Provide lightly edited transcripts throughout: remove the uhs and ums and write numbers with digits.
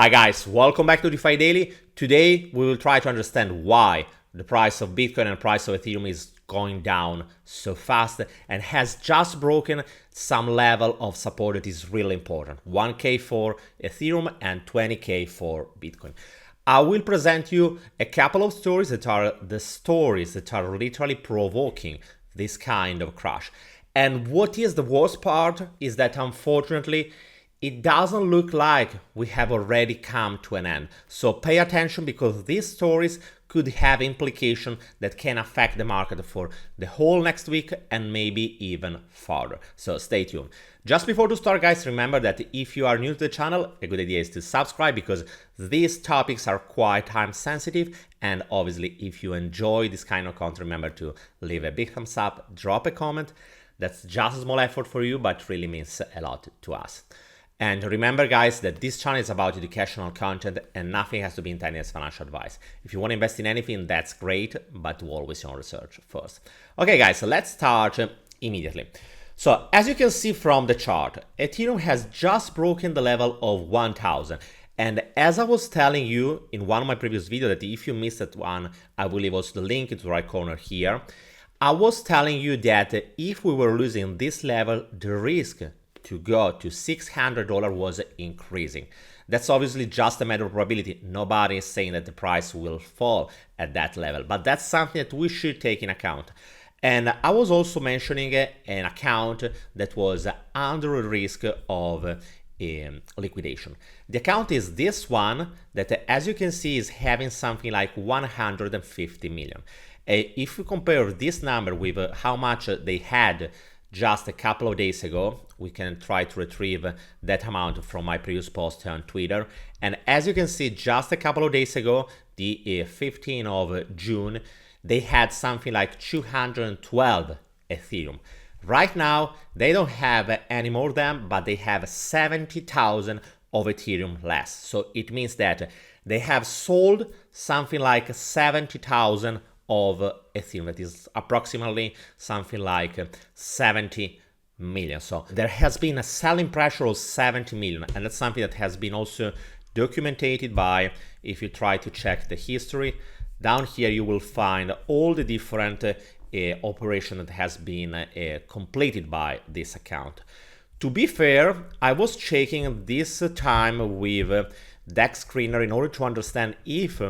Hi guys, welcome back to Defi Daily. Today we will try to understand why the price of Bitcoin and the price of Ethereum is going down so fast and has just broken some level of support that is really important. 1K for Ethereum and 20K for Bitcoin. I will present you a couple of stories that are the stories that are literally provoking this kind of crash. And what is the worst part is that unfortunately it doesn't look like we have already come to an end. So pay attention because these stories could have implications that can affect the market for the whole next week and maybe even further. So stay tuned. Just before to start, guys, remember that if you are new to the channel, a good idea is to subscribe because these topics are quite time sensitive. And obviously, if you enjoy this kind of content, remember to leave a big thumbs up, drop a comment. That's just a small effort for you, but really means a lot to us. And remember, guys, that this channel is about educational content and nothing has to be intended as financial advice. If you want to invest in anything, that's great, but do always your own research first. Okay, guys, so let's start immediately. So as you can see from the chart, Ethereum has just broken the level of 1,000. And as I was telling you in one of my previous videos, that if you missed that one, I will leave also the link into the right corner here. I was telling you that if we were losing this level, the risk to go to $600 was increasing. That's obviously just a matter of probability. Nobody is saying that the price will fall at that level, but that's something that we should take in account. And I was also mentioning an account that was under risk of liquidation. The account is this one that, as you can see, is having something like 150 million. If we compare this number with how much they had just a couple of days ago, we can try to retrieve that amount from my previous post on Twitter. And as you can see, just a couple of days ago, the 15th of June, they had something like 212 Ethereum. Right now, they don't have any more of them, but they have 70,000 of Ethereum less. So it means that they have sold something like 70,000 of Ethereum. That is approximately something like 70 million. So there has been a selling pressure of 70 million, and that's something that has been also documented by, if you try to check the history, down here you will find all the different operation that has been completed by this account. To be fair, I was checking this time with DEX Screener in order to understand if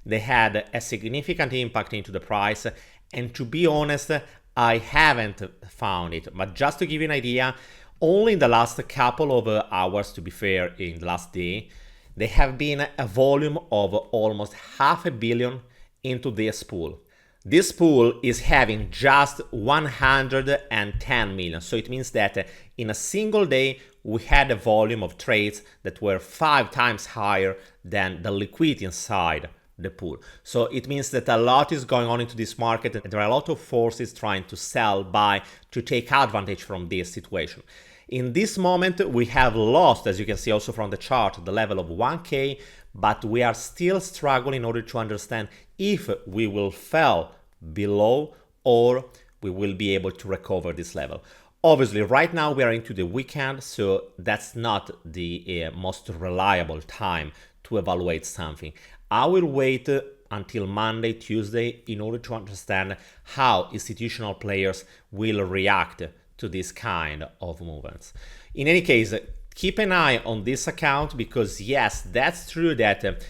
they had a significant impact into the price, and to be honest, I haven't found it. But just to give you an idea, only in the last couple of hours, to be fair, in the last day, there have been a volume of almost $500 million into this pool. This pool is having just 110 million. So it means that in a single day, we had a volume of trades that were 5 times higher than the liquidity inside the pool. So it means that a lot is going on into this market, and there are a lot of forces trying to sell, buy, to take advantage from this situation. In this moment, we have lost, as you can see also from the chart, the level of 1K, but we are still struggling in order to understand if we will fall below or we will be able to recover this level. Obviously, right now we are into the weekend, so that's not the most reliable time to evaluate something. I will wait until Monday, Tuesday in order to understand how institutional players will react to this kind of movements. In any case, keep an eye on this account because yes, that's true that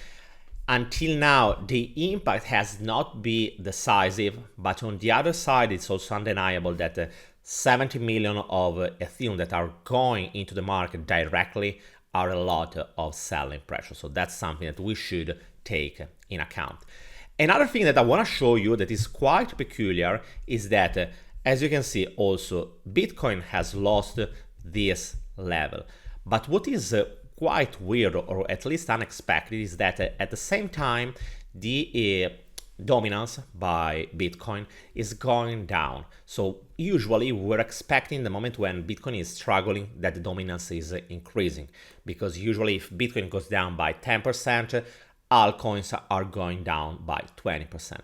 until now the impact has not been decisive, but on the other side it's also undeniable that 70 million of Ethereum that are going into the market directly are a lot of selling pressure. So that's something that we should take in account. Another thing that I want to show you that is quite peculiar is that, as you can see also, Bitcoin has lost this level. But what is quite weird, or at least unexpected, is that at the same time, the dominance by Bitcoin is going down. So usually we're expecting the moment when Bitcoin is struggling that the dominance is increasing, because usually if Bitcoin goes down by 10%, altcoins are going down by 20%.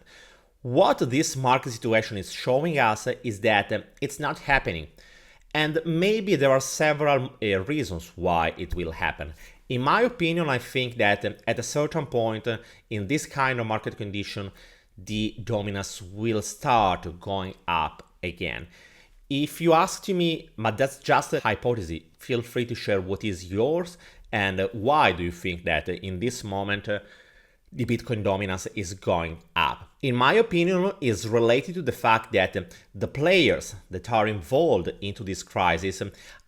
What this market situation is showing us is that it's not happening. And maybe there are several reasons why it will happen. In my opinion, I think that at a certain point in this kind of market condition, the dominance will start going up again. If you ask to me, but that's just a hypothesis, feel free to share what is yours and why do you think that in this moment the Bitcoin dominance is going up. In my opinion, is related to the fact that the players that are involved into this crisis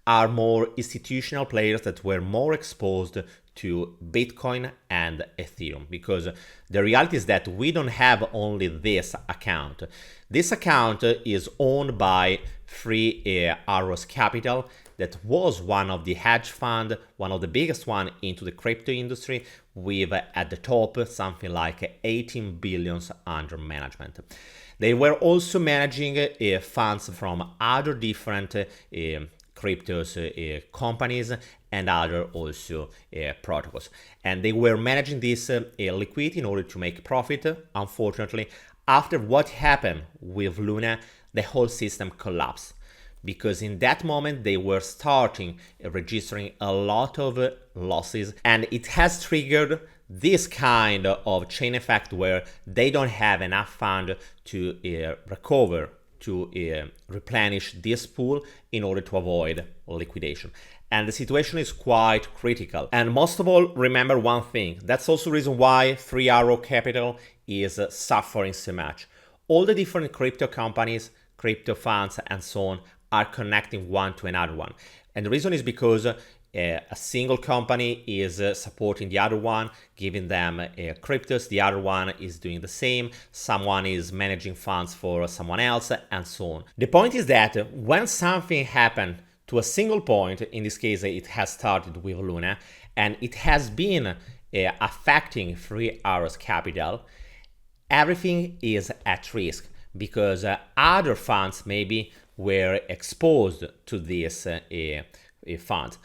are more institutional players that were more exposed to Bitcoin and Ethereum, because the reality is that we don't have only this account. This account is owned by Three Arrows Capital, that was one of the hedge fund, one of the biggest one into the crypto industry, with at the top something like 18 billions under management. They were also managing funds from other different cryptos companies and other also protocols, and they were managing this liquidity in order to make profit. Unfortunately, after what happened with Luna, the whole system collapsed, because in that moment they were starting registering a lot of losses, and it has triggered this kind of chain effect where they don't have enough fund to recover, to replenish this pool in order to avoid liquidation. And the situation is quite critical. And most of all, remember one thing, that's also the reason why Three Arrow Capital is suffering so much. All the different crypto companies, crypto funds and so on are connecting one to another one. And the reason is because a single company is supporting the other one, giving them cryptos, the other one is doing the same, someone is managing funds for someone else, and so on. The point is that when something happened to a single point, in this case it has started with Luna, and it has been affecting Three Arrows Capital, everything is at risk, because other funds maybe were exposed to this fund.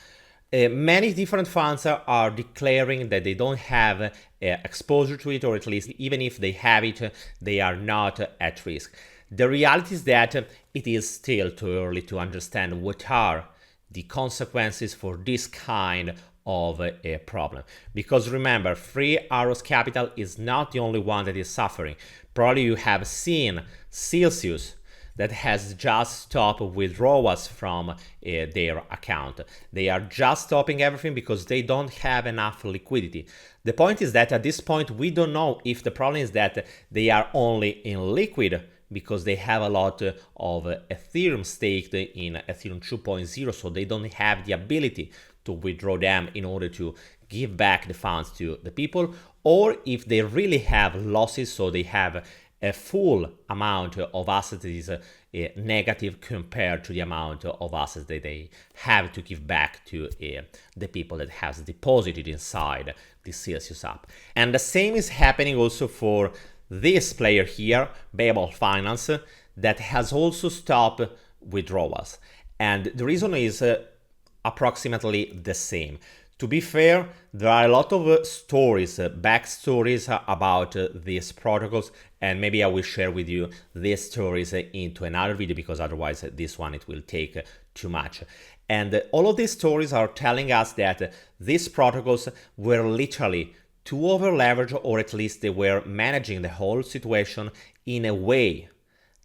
Many different funds are declaring that they don't have exposure to it, or at least even if they have it, they are not at risk. The reality is that it is still too early to understand what are the consequences for this kind of a problem. Because remember, Three Arrows Capital is not the only one that is suffering. Probably you have seen Celsius, that has just stopped withdrawals from their account. They are just stopping everything because they don't have enough liquidity. The point is that at this point, we don't know if the problem is that they are only in liquid because they have a lot of Ethereum staked in Ethereum 2.0, so they don't have the ability to withdraw them in order to give back the funds to the people, or if they really have losses, so they have a full amount of assets that is negative compared to the amount of assets that they have to give back to the people that has deposited inside the Celsius app. And the same is happening also for this player here, Babel Finance, that has also stopped withdrawals. And the reason is approximately the same. To be fair, there are a lot of stories, backstories about these protocols, and maybe I will share with you these stories into another video, because otherwise this one it will take too much. And all of these stories are telling us that these protocols were literally too over leveraged, or at least they were managing the whole situation in a way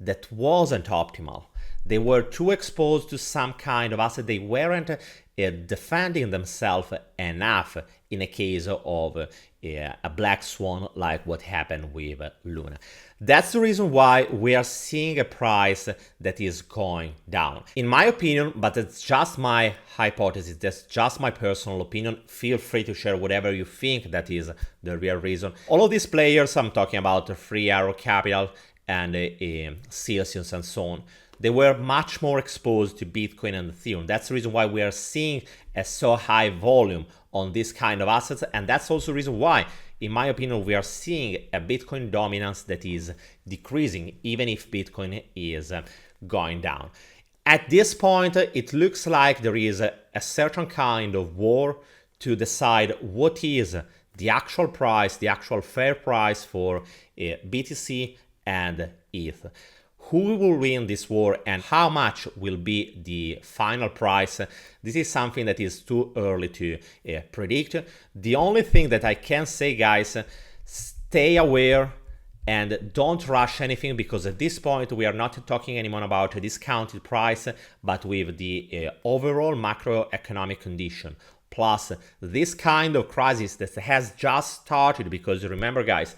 that wasn't optimal. They were too exposed to some kind of asset. They weren't defending themselves enough in a case of a black swan like what happened with Luna. That's the reason why we are seeing a price that is going down. In my opinion, but it's just my hypothesis, that's just my personal opinion. Feel free to share whatever you think that is the real reason. All of these players, I'm talking about Three Arrow Capital and Celsius and so on, they were much more exposed to Bitcoin and Ethereum. That's the reason why we are seeing a so high volume on this kind of assets. And that's also the reason why, in my opinion, we are seeing a Bitcoin dominance that is decreasing, even if Bitcoin is going down. At this point, it looks like there is a certain kind of war to decide what is the actual price, the actual fair price for BTC and ETH. who will win this war and how much will be the final price, this is something that is too early to predict. The only thing that I can say, guys, stay aware and don't rush anything, because at this point we are not talking anymore about a discounted price, but with the overall macroeconomic condition. Plus this kind of crisis that has just started, because remember guys,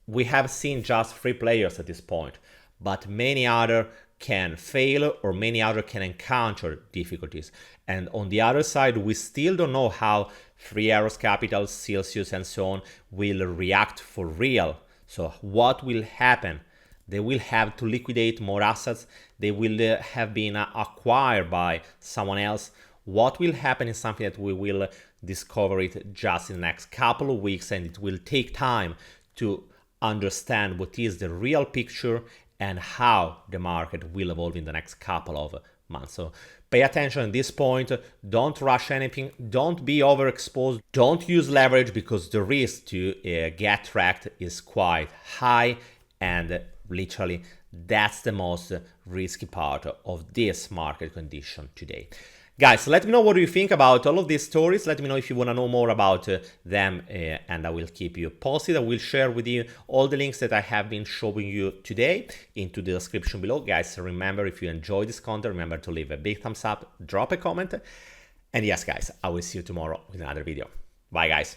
we have seen just 3 players at this point, but many other can fail or many other can encounter difficulties. And on the other side, we still don't know how Three Arrows Capital, Celsius and so on will react for real. So what will happen? They will have to liquidate more assets. They will have been acquired by someone else. What will happen is something that we will discover it just in the next couple of weeks, and it will take time to understand what is the real picture and how the market will evolve in the next couple of months. So pay attention at this point, don't rush anything, don't be overexposed, don't use leverage, because the risk to get tracked is quite high, and literally that's the most risky part of this market condition today. Guys, let me know what you think about all of these stories. Let me know if you want to know more about them, and I will keep you posted. I will share with you all the links that I have been showing you today into the description below. Guys, remember, if you enjoy this content, remember to leave a big thumbs up, drop a comment. And yes, guys, I will see you tomorrow with another video. Bye, guys.